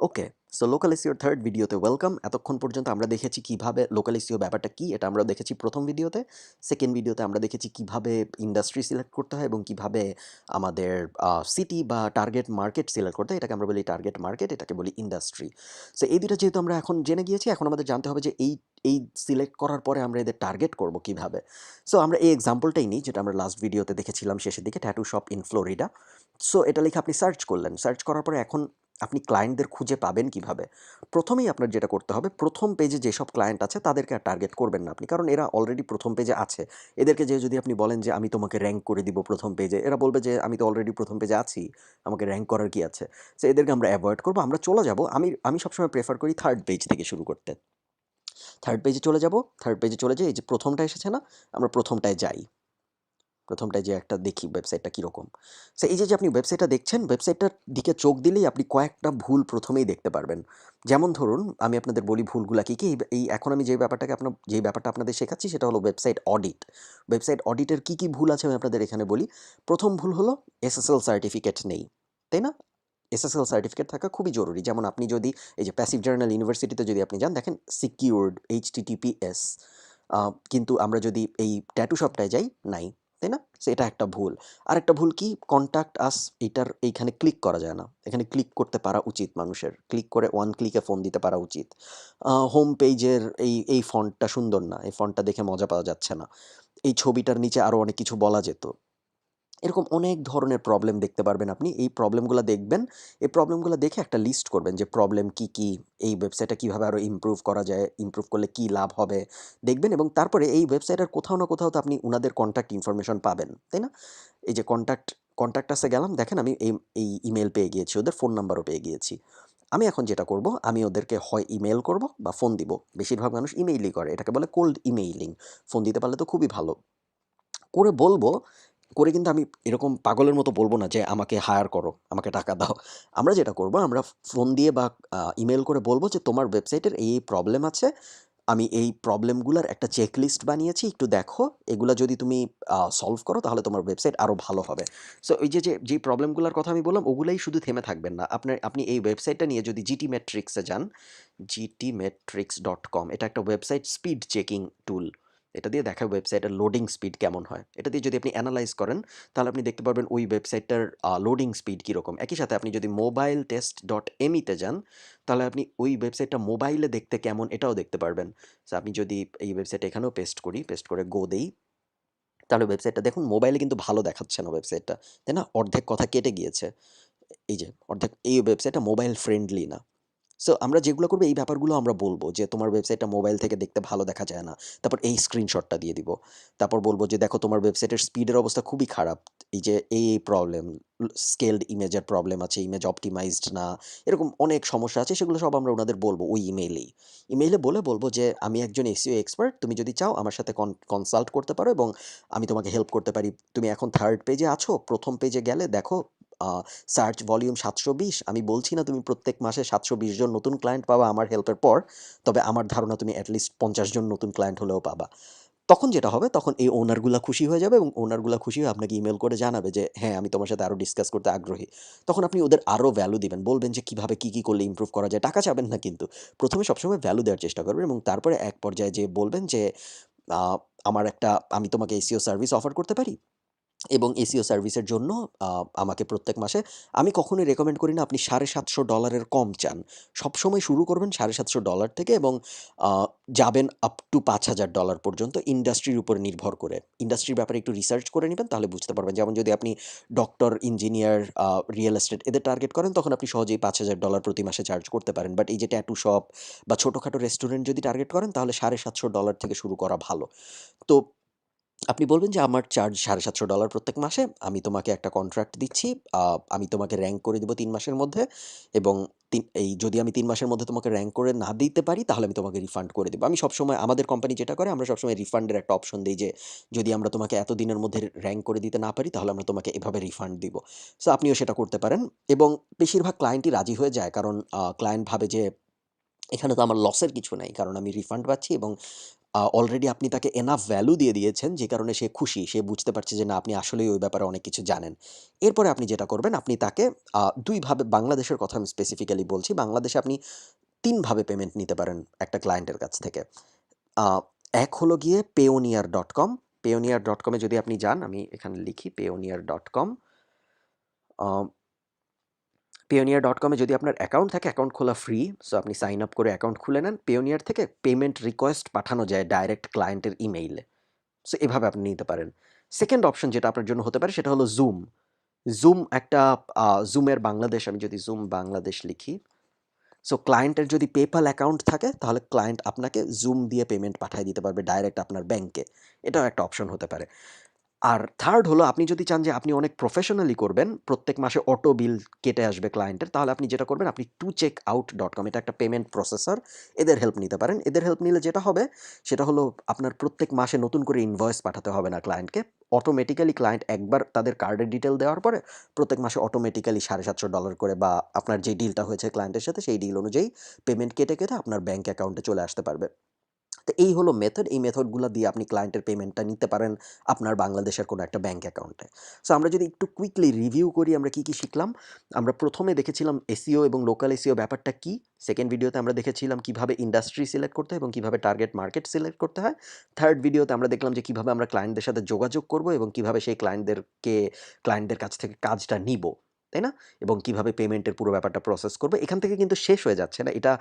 ওকে, so local এসইওর third ভিডিওতে welcome. এতক্ষণ পর্যন্ত আমরা দেখেছি কিভাবে লোকাল এসইও ব্যাপারটা কি, এটা আমরা দেখেছি প্রথম ভিডিওতে। সেকেন্ড ভিডিওতে আমরা দেখেছি কিভাবে ইন্ডাস্ট্রি সিলেক্ট করতে হয় এবং কিভাবে আমাদের সিটি বা টার্গেট মার্কেট সিলেক্ট করতে হয়। এটাকে আমরা বলি টার্গেট মার্কেট, এটাকে বলি ইন্ডাস্ট্রি। সো এই দুটো যেহেতু আমরা এখন জেনে গিয়েছি, এখন আমাদের জানতে হবে যে এই সিলেক্ট করার পরে আমরা এদের টার্গেট করব কিভাবে। সো আমরা এই এক্সাম্পলটাই নিই, যেটা আমরা লাস্ট ভিডিওতে দেখেছিলাম শেষের দিকে, tattoo shop in Florida. So এটা লিখে আপনি সার্চ করলেন, সার্চ করার পরে এখন আপনি ক্লায়েন্টদের খুঁজে পাবেন কিভাবে? প্রথমেই আপনার যেটা করতে হবে, প্রথম পেজে যেসব ক্লায়েন্ট আছে তাদেরকে আর টার্গেট করবেন না আপনি, কারণ এরা অলরেডি প্রথম পেজে আছে। এদেরকে যে যদি আপনি বলেন যে আমি তোমাকে র্যাঙ্ক করে দিব প্রথম পেজে, এরা বলবে যে আমি তো অলরেডি প্রথম পেজে আছি, আমাকে র্যাঙ্ক করার কি আছে। সো এদেরকে আমরা অ্যাভয়েড করবো, আমরা চলে যাব। আমি সবসময় প্রেফার করি থার্ড পেজ থেকে শুরু করতে। থার্ড পেজে চলে যাব, থার্ড পেজে চলে যাই, এই যে প্রথমটা এসেছে না, আমরা প্রথমটায় যাই। প্রথমটায় যে একটা দেখি ওয়েবসাইটটা কীরকম। সো এই যে আপনি ওয়েবসাইটটা দেখছেন, ওয়েবসাইটটার দিকে চোখ দিলেই আপনি কয়েকটা ভুল প্রথমেই দেখতে পারবেন। যেমন ধরুন, আমি আপনাদের বলি ভুলগুলা কী কী। এই এখন আমি যেই ব্যাপারটা আপনাদের শেখাচ্ছি সেটা হলো ওয়েবসাইট অডিট। ওয়েবসাইট অডিটের কী কী ভুল আছে আমি আপনাদের এখানে বলি। প্রথম ভুল হলো এসএসএল সার্টিফিকেট নেই, তাই না? এসএসএল সার্টিফিকেট থাকা খুবই জরুরি। যেমন আপনি যদি এই যে প্যাসিভ জার্নাল ইউনিভার্সিটিতে যদি আপনি যান, দেখেন সিকিউরড এইচটিটিপিএস, কিন্তু আমরা যদি এই ট্যাটু শপটায় যাই, নাই, তাই না? সো এটা একটা ভুল। আরেকটা ভুল কি, কন্ট্যাক্ট আস, এইখানে ক্লিক করা যায় না। এখানে ক্লিক করতে পারা উচিত মানুষের, ক্লিক করে ওয়ান ক্লিকে ফোন দিতে পারা উচিত। হোম পেজের এই ফন্টটা সুন্দর না, এই ফন্টটা দেখে মজা পাওয়া যাচ্ছে না, এই ছবিটার নিচে আরও অনেক কিছু বলা যেত। এরকম অনেক ধরনের প্রবলেম দেখতে পারবেন আপনি। এই প্রবলেমগুলো দেখবেন, এই প্রবলেমগুলো দেখে একটা লিস্ট করবেন যে প্রবলেম কী কী, এই ওয়েবসাইটটা কীভাবে আরও ইমপ্রুভ করা যায়, ইমপ্রুভ করলে কী লাভ হবে দেখবেন। এবং তারপরে এই ওয়েবসাইটের কোথাও না কোথাও তো আপনি উনাদের কন্ট্যাক্ট ইনফরমেশন পাবেন, তাই না? এই যে কন্ট্যাক্ট আসে গেলাম, দেখেন আমি এই ইমেল পেয়ে গিয়েছি, ওদের ফোন নাম্বারও পেয়ে গিয়েছি। আমি এখন যেটা করব, আমি ওদেরকে হয় ইমেল করব বা ফোন দিব। বেশিরভাগ মানুষ ইমেইলই করে, এটাকে বলে কোল্ড ইমেইলিং। ফোন দিতে পারলে তো খুবই ভালো। করে বলবো, করে কিন্তু আমি এরকম পাগলের মতো বলবো না যে আমাকে হায়ার করো, আমাকে টাকা দাও। আমরা যেটা করব, আমরা ফোন দিয়ে বা ইমেল করে বলবো যে তোমার ওয়েবসাইটের এই প্রবলেম আছে, আমি এই প্রবলেমগুলোর একটা চেকলিস্ট বানিয়েছি, একটু দেখো, এগুলা যদি তুমি সলভ করো তাহলে তোমার ওয়েবসাইট আরও ভালো হবে। সো এই যে প্রবলেমগুলোর কথা আমি বললাম, ওগুলাই শুধু থেমে থাকবেন না। আপনি এই ওয়েবসাইটটা নিয়ে যদি জিটি মেট্রিক্সে যান, gtmetrics.com, এটা একটা ওয়েবসাইট স্পিড চেকিং টুল। এটা দিয়ে দেখায় ওয়েবসাইটের লোডিং স্পিড কেমন হয়। এটা দিয়ে যদি আপনি অ্যানালাইজ করেন, তাহলে আপনি দেখতে পারবেন ওই ওয়েবসাইটটার লোডিং স্পিড কীরকম। একই সাথে আপনি যদি মোবাইল টেস্ট ডট এমিতে যান, তাহলে আপনি ওই ওয়েবসাইটটা মোবাইলে দেখতে কেমন এটাও দেখতে পারবেন। সো আপনি যদি এই ওয়েবসাইটটা এখানেও পেস্ট করি, পেস্ট করে গো দেই, তাহলে ওয়েবসাইটটা দেখুন মোবাইলে কিন্তু ভালো দেখাচ্ছে না ওয়েবসাইটটা, তাই না? অর্ধেক কথা কেটে গিয়েছে। এই যে অর্ধেক, এই ওয়েবসাইটটা মোবাইল ফ্রেন্ডলি না। সো আমরা যেগুলো করবো এই ব্যাপারগুলো আমরা বলবো যে তোমার ওয়েবসাইটটা মোবাইল থেকে দেখতে ভালো দেখা যায় না। তারপর এই স্ক্রিনশটটা দিয়ে দিব। তারপর বলবো যে দেখো তোমার ওয়েবসাইটের স্পিডের অবস্থা খুবই খারাপ। এই যে এই প্রবলেম, স্কেলড ইমেজের প্রবলেম আছে, ইমেজ অপটিমাইজড না, এরকম অনেক সমস্যা আছে, সেগুলো সব আমরা ওনাদের বলবো ওই ইমেইলেই। ইমেইলে বলবো যে আমি একজন এসইও এক্সপার্ট, তুমি যদি চাও আমার সাথে কনসাল্ট করতে পারো এবং আমি তোমাকে হেল্প করতে পারি। তুমি এখন থার্ড পেজে আছো, প্রথম পেজে গেলে দেখো সার্চ ভলিউম 720। আমি বলছি না তুমি প্রত্যেক মাসে 720 জন নতুন ক্লায়েন্ট পাবা আমার হেল্পের পর, তবে আমার ধারণা তুমি অ্যাটলিস্ট 50 জন নতুন ক্লায়েন্ট হলেও পাবা। তখন যেটা হবে, তখন এই ওনারগুলা খুশি হয়ে যাবে এবং ওনারগুলা খুশি হয়ে আপনাকে ইমেল করে জানাবে যে হ্যাঁ, আমি তোমার সাথে আরও ডিসকাস করতে আগ্রহী। তখন আপনি ওদের আরও ভ্যালু দিবেন, বলবেন যে কীভাবে কী কী করলে ইমপ্রুভ করা যায়। টাকা চাবেন না কিন্তু, প্রথমে সবসময় ভ্যালু দেওয়ার চেষ্টা করবেন এবং তারপরে এক পর্যায়ে যেয়ে বলবেন যে আহ, আমি তোমাকে এসইও সার্ভিস অফার করতে পারি এবং এসইও সার্ভিসের জন্য আমাকে প্রত্যেক মাসে, আমি কখনোই রেকমেন্ড করি না আপনি $750 কম চান। সবসময় শুরু করবেন $750 থেকে এবং আ যাবেন আপ টু $5000 পর্যন্ত, ইন্ডাস্ট্রির উপর নির্ভর করে। ইন্ডাস্ট্রির ব্যাপারে একটু রিসার্চ করে নিবেন, তাহলে বুঝতে পারবেন। যেমন যদি আপনি ডক্টর, ইঞ্জিনিয়ার, রিয়েল এস্টেট এদের টার্গেট করেন, তখন আপনি সহজেই $5000 প্রতি মাসে চার্জ করতে পারেন। বাট এই যে ট্যাটু শপ বা ছোটোখাটো রেস্টুরেন্ট যদি টার্গেট করেন, তাহলে $750 থেকে শুরু করা ভালো। তো আপনি বলবেন যে আমার চার্জ $750 প্রত্যেক মাসে। আমি তোমাকে একটা কন্ট্রাক্ট দিচ্ছি। আমি তোমাকে র‍্যাংক করে দিব ৩ মাসের মধ্যে এবং যদি আমি ৩ মাসের মধ্যে তোমাকে র‍্যাংক করে না দিতে পারি, তাহলে আমি তোমাকে রিফান্ড করে দিব। আমি সবসময়, আমাদের কোম্পানি যেটা করে, আমরা সবসময় রিফান্ডের একটা অপশন দেই যে যদি আমরা তোমাকে এত দিনের মধ্যে র‍্যাংক করে দিতে না পারি, তাহলে আমরা তোমাকে এভাবে রিফান্ড দিব। সো আপনিও সেটা করতে পারেন এবং বেশিরভাগ ক্লায়েন্টই রাজি হয়ে যায়, কারণ ক্লায়েন্ট ভাবে যে এখানে তো আমার লসের কিছু নাই, কারণ আমি রিফান্ড পাচ্ছি এবং অলরেডি আপনি তাকে এনাফ ভ্যালু দিয়ে দিয়েছেন, যে কারণে সে খুশি, সে বুঝতে পারছে যে না আপনি আসলেই ওই ব্যাপারে অনেক কিছু জানেন। এরপরে আপনি যেটা করবেন, আপনি তাকে দুইভাবে, বাংলাদেশের কথা আমি স্পেসিফিক্যালি বলছি, বাংলাদেশে আপনি তিনভাবে পেমেন্ট নিতে পারেন একটা ক্লায়েন্টের কাছ থেকে। এক হলো গিয়ে payoneer.com। payoneer.com-এ যদি আপনি যান, আমি এখানে লিখি payoneer.com। payoneer.com-এ যদি আপনার অ্যাকাউন্ট থাকে, অ্যাকাউন্ট খোলা ফ্রি, সো আপনি সাইন আপ করে অ্যাকাউন্ট খুলে নেন। Payoneer থেকে পেমেন্ট রিকোয়েস্ট পাঠানো যায় ডাইরেক্ট ক্লায়েন্টের ইমেইলে। সো এভাবে আপনি নিতে পারেন। সেকেন্ড অপশন যেটা আপনার জন্য হতে পারে সেটা হলো জুম। জুম একটা জুমের বাংলাদেশ, আমি যদি জুম বাংলাদেশ লিখি, সো ক্লায়েন্টের যদি পেপ্যাল অ্যাকাউন্ট থাকে তাহলে ক্লায়েন্ট আপনাকে জুম দিয়ে পেমেন্ট পাঠিয়ে দিতে পারবে ডাইরেক্ট আপনার ব্যাংকে। এটাও একটা অপশন হতে পারে। আর থার্ড হলো, আপনি যদি চান যে আপনি অনেক প্রফেশনালি করবেন, প্রত্যেক মাসে অটো বিল কেটে আসবে ক্লায়েন্টের, তাহলে আপনি যেটা করবেন, আপনি tocheckout.com, এটা একটা পেমেন্ট প্রসেসর, এদের হেল্প নিতে পারেন। এদের হেল্প নিলে যেটা হবে সেটা হলো, আপনার প্রত্যেক মাসে নতুন করে ইনভয়েস পাঠাতে হবে না ক্লায়েন্টকে। অটোমেটিক্যালি ক্লায়েন্ট একবার তাদের কার্ডের ডিটেল দেওয়ার পরে প্রত্যেক মাসে অটোমেটিক্যালি $750 করে, বা আপনার যে ডিলটা হয়েছে ক্লায়েন্টের সাথে সেই ডিল অনুযায়ী পেমেন্ট কেটে কেটে আপনার ব্যাংক অ্যাকাউন্টে চলে আসতে পারবে। তো এই হলো মেথড। এই মেথডগুলো দিয়ে আপনি ক্লায়েন্টের পেমেন্টটা নিতে পারেন আপনার বাংলাদেশের কোনো একটা ব্যাংক অ্যাকাউন্টে। সো আমরা যদি একটু কুইকলি রিভিউ করি, আমরা কি শিখলাম? আমরা প্রথমে দেখেছিলাম এসইও এবং লোকাল এসইও ব্যাপারটা কি। সেকেন্ড ভিডিওতে আমরা দেখেছিলাম কিভাবে ইন্ডাস্ট্রি সিলেক্ট করতে হয় এবং কিভাবে টার্গেট মার্কেট সিলেক্ট করতে হয়। থার্ড ভিডিওতে আমরা দেখলাম যে কিভাবে আমরা ক্লায়েন্টদের সাথে যোগাযোগ করব এবং কিভাবে সেই ক্লায়েন্টদের কাছ থেকে কাজটা নিব, তাই না? এবং কিভাবে পেমেন্টের পুরো ব্যাপারটা প্রসেস করব। এখান থেকে কিন্তু শেষ হয়ে যাচ্ছে না। এটা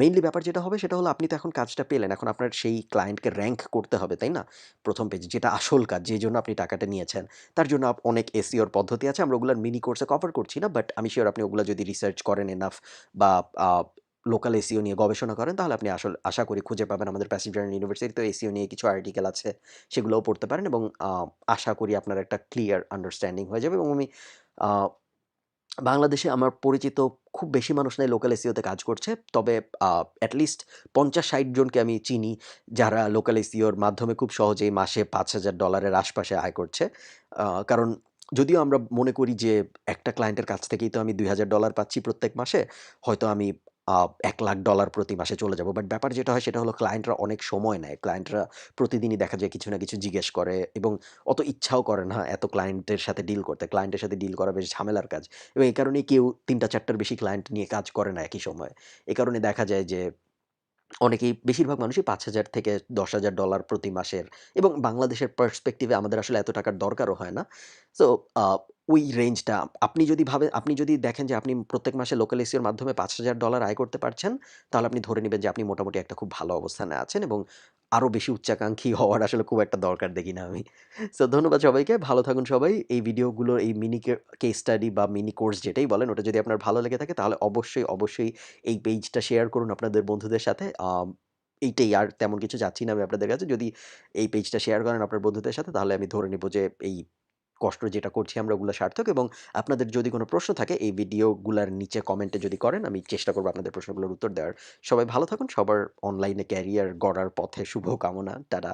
মেইনলি ব্যাপার যেটা হবে সেটা হলো, আপনি তো এখন কাজটা পেলেন, এখন আপনার সেই ক্লায়েন্টকে র‍্যাংক করতে হবে, তাই না? প্রথম পেজে যেটা আসল কাজ, যে জন্য আপনি টাকাটা নিয়েছেন, তার জন্য অনেক এসইওর পদ্ধতি আছে, আমরা ওগুলোর মিনি কোর্সে কভার করছি না, বাট আমি শিওর আপনি ওগুলো যদি রিসার্চ করেন এনাফ, বা লোকাল এসইও নিয়ে গবেষণা করেন, তাহলে আপনি আশা করি খুঁজে পাবেন। আমাদের প্যাসিভ জার্নাল ইউনিভার্সিটিতে এসইও নিয়ে কিছু আর্টিকেল আছে, সেগুলোও পড়তে পারেন, এবং আশা করি আপনার একটা ক্লিয়ার আন্ডারস্ট্যান্ডিং হয়ে যাবে। এবং আমি বাংলাদেশে আমার পরিচিত খুব বেশি মানুষ নাই লোকাল এসইওতে কাজ করছে। তবে এটলিস্ট ৫০-৬০ জনকে আমি চিনি যারা লোকাল এসইওর মাধ্যমে খুব সহজেই মাসে $৫,০০০ আশপাশে আয় করছে। কারণ যদিও আমরা মনে করি যে একটা ক্লায়েন্টের কাছ থেকেই তো আমি $২,০০০ পাচ্ছি প্রত্যেক মাসে, হয়তো আমি $১,০০,০০০ প্রতি মাসে চলে যাব। বাট ব্যাপার যেটা হয় সেটা হলো, ক্লায়েন্টরা অনেক সময় নেয়। ক্লায়েন্টরা প্রতিদিনই দেখা যায় কিছু না কিছু জিজ্ঞেস করে, এবং অত ইচ্ছাও করে না এত ক্লায়েন্টের সাথে ডিল করতে। ক্লায়েন্টের সাথে ডিল করা বেশ ঝামেলার কাজ। এবং এই কারণেই কেউ ৩টা-৪টার বেশি ক্লায়েন্ট নিয়ে কাজ করে না একই সময়ে। এ কারণে দেখা যায় যে অনেকেই, বেশিরভাগ মানুষই ৫,০০০ থেকে $১০,০০০ প্রতি মাসের, এবং বাংলাদেশের পার্সপেক্টিভে আমাদের আসলে এত টাকার দরকারও হয় না। সো আ ওই রেঞ্জটা, আপনি যদি দেখেন যে আপনি প্রত্যেক মাসে লোকাল এসইওর মাধ্যমে $৫,০০০ আয় করতে পারছেন, তাহলে আপনি ধরে নিবেন যে আপনি মোটামুটি একটা খুব ভালো অবস্থানে আছেন, এবং আরও বেশি উচ্চাকাঙ্ক্ষী হওয়ার আসলে খুব একটা দরকার দেখি না আমি। সো ধন্যবাদ সবাইকে। ভালো থাকুন সবাই। এই ভিডিওগুলো, এই মিনি কেস স্টাডি বা মিনি কোর্স যেটাই বলেন, ওটা যদি আপনার ভালো লেগে থাকে তাহলে অবশ্যই এই পেজটা শেয়ার করুন আপনাদের বন্ধুদের সাথে। এইটাই, আর তেমন কিছু চাচ্ছি না আমি আপনাদের কাছে। যদি এই পেজটা শেয়ার করেন আপনার বন্ধুদের সাথে, তাহলে আমি ধরে নিব যে এই কষ্ট যেটা করছি আমরা, ওগুলো সার্থক। এবং আপনাদের যদি কোনো প্রশ্ন থাকে, এই ভিডিওগুলার নিচে কমেন্টে যদি করেন, আমি চেষ্টা করব আপনাদের প্রশ্নগুলোর উত্তর দেওয়ার। সবাই ভালো থাকুন। সবার অনলাইনে ক্যারিয়ার গড়ার পথে শুভকামনা। টাটা।